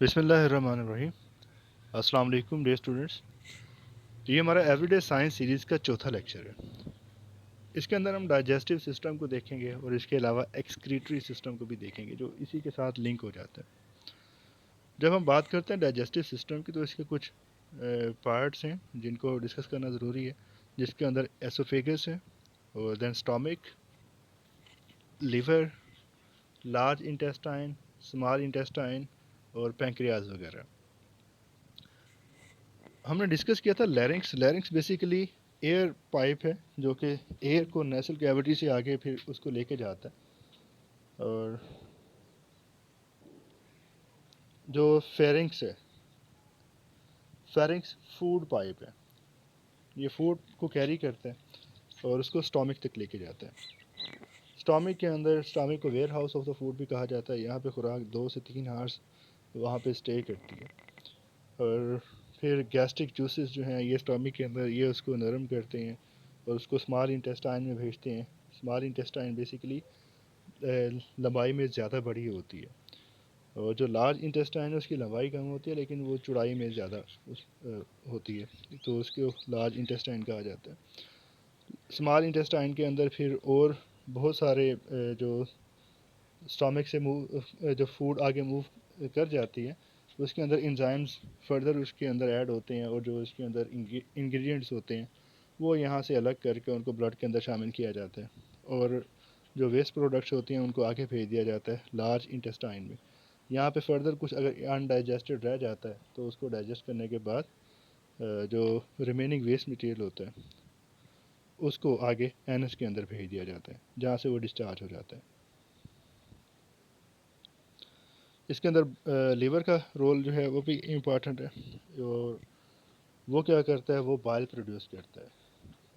बिस्मिल्लाहिर्रहमानिर्रहीम। अस्सलाम वालेकुम डियर स्टूडेंट्स। ये हमारा एवरीडे साइंस सीरीज़ का चौथा लेक्चर है। इसके अंदर हम डाइजेस्टिव सिस्टम को देखेंगे और इसके अलावा एक्सक्रीटरी सिस्टम को भी देखेंगे जो इसी के साथ लिंक हो जाता है। जब हम बात करते हैं डाइजेस्टिव सिस्टम की तो इसके कुछ पार्ट्स हैं जिनको डिस्कस करना ज़रूरी है, जिसके अंदर एसोफेगस है और then stomach, liver, large intestine, small intestine और पैंक्रियाज वगैरह। हमने डिस्कस किया था larynx. Larynx basically air pipe है जो कि एयर को नेसल कैविटी से आगे फिर उसको लेके जाता है। और जो फेरिंक्स है, फेरिंक्स फूड पाइप है, ये फूड को कैरी करता है और उसको स्टोमिक तक लेके जाता है। स्टोमिक के अंदर, स्टोमिक को warehouse of the food भी कहा जाता है। यहाँ पे खुराक 2 से 3 आवर्स वहाँ पे स्टे करती है और फिर गैस्ट्रिक जूसेस जो हैं ये स्टोमिक के अंदर ये उसको नरम करते हैं और उसको स्मॉल इंटेस्टाइन में भेजते हैं। स्मॉल इंटेस्टाइन बेसिकली लंबाई में ज़्यादा बड़ी होती है और जो लार्ज इंटेस्टाइन है उसकी लंबाई कम होती है लेकिन वो चौड़ाई में ज़्यादा होती है, तो उसको लार्ज इंटेस्टाइन कहा जाता है। स्मॉल इंटेस्टाइन के अंदर फिर और बहुत सारे जो स्टमक से मूव जो फूड आगे मूव कर जाती है उसके अंदर इंजाइम्स फर्दर उसके अंदर ऐड होते हैं और जो उसके अंदर इंग्रेडिएंट्स होते हैं वो यहाँ से अलग करके उनको ब्लड के अंदर शामिल किया जाता है और जो वेस्ट प्रोडक्ट्स होती हैं उनको आगे भेज दिया जाता है लार्ज इंटेस्टाइन में। यहाँ पे फर्दर कुछ अगर अनडाइजेस्टेड रह जाता है तो उसको डाइजेस्ट करने के बाद जो रिमेनिंग वेस्ट मटेरियल होता है उसको आगे एनस के अंदर भेज दिया जाता है जहाँ से वो डिस्चार्ज हो जाता है। इसके अंदर लीवर का रोल जो है वो भी इम्पॉर्टेंट है और वो क्या करता है, वो बाइल प्रोड्यूस करता है।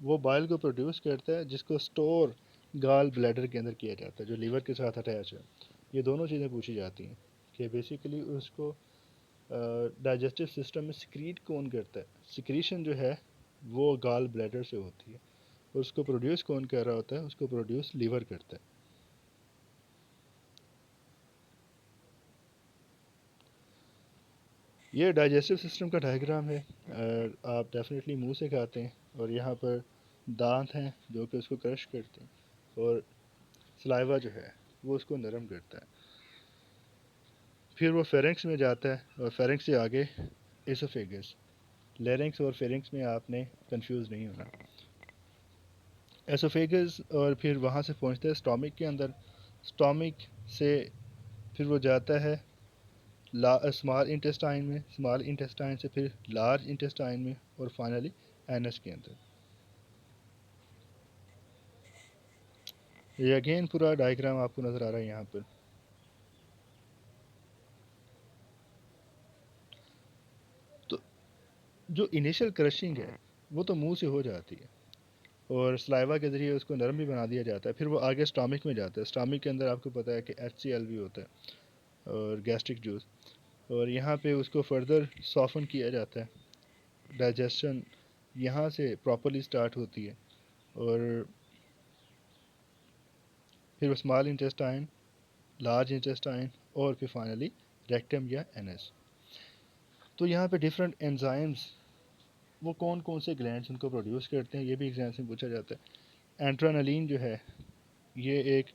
वो बाइल को प्रोड्यूस करता है जिसको स्टोर गाल ब्लैडर के अंदर किया जाता है जो लीवर के साथ अटैच है। ये दोनों चीज़ें पूछी जाती हैं कि बेसिकली उसको डाइजेस्टिव सिस्टम में सिक्रीट कौन करता है। सिक्रीशन जो है वो गाल ब्लैडर से होती है और उसको प्रोड्यूस कौन कर रहा होता है, उसको प्रोड्यूस लीवर करता है। ये डाइजेस्टिव सिस्टम का डायग्राम है। आप डेफिनेटली मुंह से खाते हैं और यहाँ पर दांत हैं जो कि उसको क्रश करते हैं और सलाइवा जो है वो उसको नरम करता है। फिर वो फेरेंक्स में जाता है और फेरेंक्स से आगे एसोफेगस। लेरिंक्स और फेरिंक्स में आपने कंफ्यूज नहीं होना। एसोफेगस और फिर वहाँ से पहुँचता है स्टोमिक के अंदर। स्टोमिक से फिर वो जाता है स्मॉल इंटेस्टाइन में, स्मॉल इंटेस्टाइन से फिर लार्ज इंटेस्टाइन में और फाइनली एनस के अंदर। ये अगेन पूरा डायग्राम आपको नज़र आ रहा है यहाँ पर। तो जो इनिशियल क्रशिंग है वो तो मुंह से हो जाती है और सलाइवा के ज़रिए उसको नरम भी बना दिया जाता है। फिर वो आगे स्टमक में जाता है। स्टमक के अंदर आपको पता है कि HCl भी होता है और गैस्ट्रिक जूस, और यहाँ पे उसको फर्दर सॉफन किया जाता है। डाइजेशन यहाँ से प्रॉपरली स्टार्ट होती है और फिर स्मॉल इंटेस्टाइन, लार्ज इंटेस्टाइन और फिर फाइनली रेक्टम या एनएस। तो यहाँ पे डिफरेंट एंजाइम्स वो कौन कौन से ग्लैंड्स उनको प्रोड्यूस करते हैं ये भी एग्जाम से पूछा जाता है। एंट्रानलिन जो है ये एक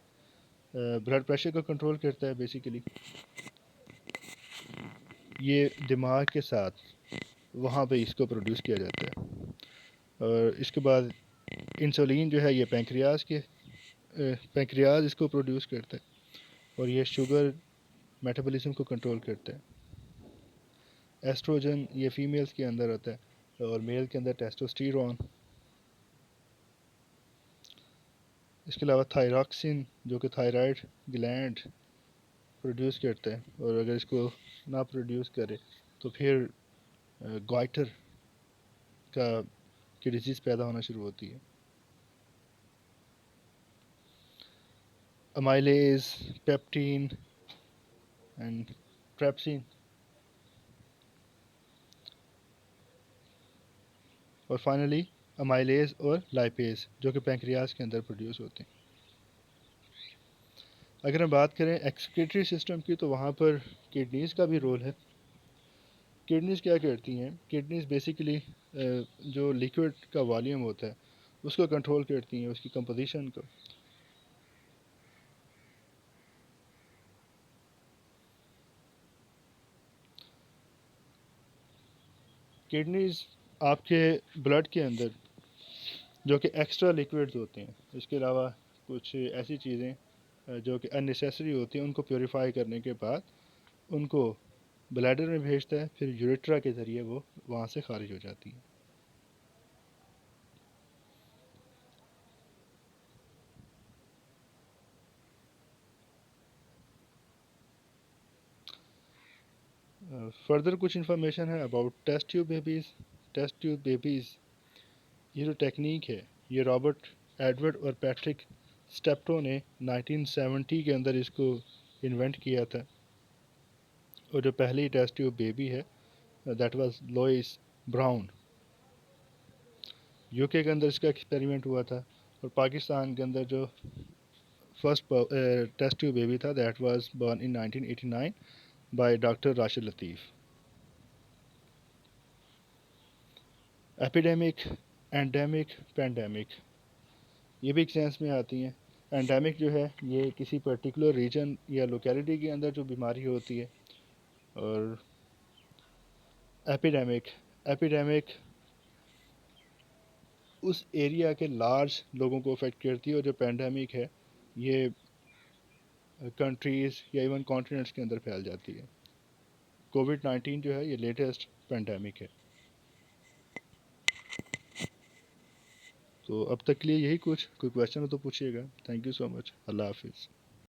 ब्लड प्रेशर को कंट्रोल करता है बेसिकली। ये दिमाग के साथ वहाँ पे इसको प्रोड्यूस किया जाता है। और इसके बाद इंसुलिन जो है ये पैंक्रियाज इसको प्रोड्यूस करता है और ये शुगर मेटाबॉलिज्म को कंट्रोल करता है। एस्ट्रोजन ये फीमेल्स के अंदर होता है और मेल के अंदर टेस्टोस्टेरोन। इसके अलावा थायरॉक्सिन जो कि थायराइड ग्लैंड प्रोड्यूस करता है और अगर इसको ना प्रोड्यूस करे तो फिर गॉइटर का की डिजीज़ पैदा होना शुरू होती है। अमाइलेज, पेप्टीन एंड ट्रेप्सिन और फाइनली अमाइलेज और लाइपेज जो कि पैंक्रियाज के अंदर प्रोड्यूस होते हैं। अगर हम बात करें एक्सक्रीटरी सिस्टम की तो वहाँ पर किडनीज़ का भी रोल है। किडनीज़ क्या करती हैं, किडनीज़ बेसिकली जो लिक्विड का वॉल्यूम होता है उसको कंट्रोल करती हैं, उसकी कंपोजिशन को। किडनीज़ आपके ब्लड के अंदर जो कि एक्स्ट्रा लिक्विड्स होते हैं, इसके अलावा कुछ ऐसी चीज़ें जो कि अननेसेसरी होती हैं, उनको प्योरीफाई करने के बाद उनको ब्लैडर में भेजता है, फिर यूरेट्रा के ज़रिए वो वहाँ से खारिज हो जाती है। फर्दर कुछ इंफॉर्मेशन है about test tube babies. Test tube babies, ये जो टेक्निक है, ये रॉबर्ट एडवर्ड और पैट्रिक स्टेप्टो ने 1970 के अंदर इसको इन्वेंट किया था। और जो पहली टेस्ट ट्यूब बेबी है, that was Louise Brown. UK के अंदर इसका एक्सपेरिमेंट हुआ था। और पाकिस्तान के अंदर जो फर्स्ट टेस्ट ट्यूब बेबी था, that was born in 1989 by doctor Rashid Latif. Epidemic, endemic, pandemic, ये भी एक सेंस में आती हैं। एंडेमिक जो है ये किसी पर्टिकुलर रीजन या लोकेलिटी के अंदर जो बीमारी होती है। और एपिडेमिक, एपिडेमिक उस एरिया के लार्ज लोगों को अफेक्ट करती है। और जो पेंडेमिक है ये कंट्रीज़ या इवन कॉन्टिनेंट्स के अंदर फैल जाती है। कोविड-19 जो है ये लेटेस्ट पेंडेमिक है। तो अब तक के लिए यही कुछ, कोई क्वेश्चन हो तो पूछिएगा। Thank you so much. अल्लाह हाफिज़।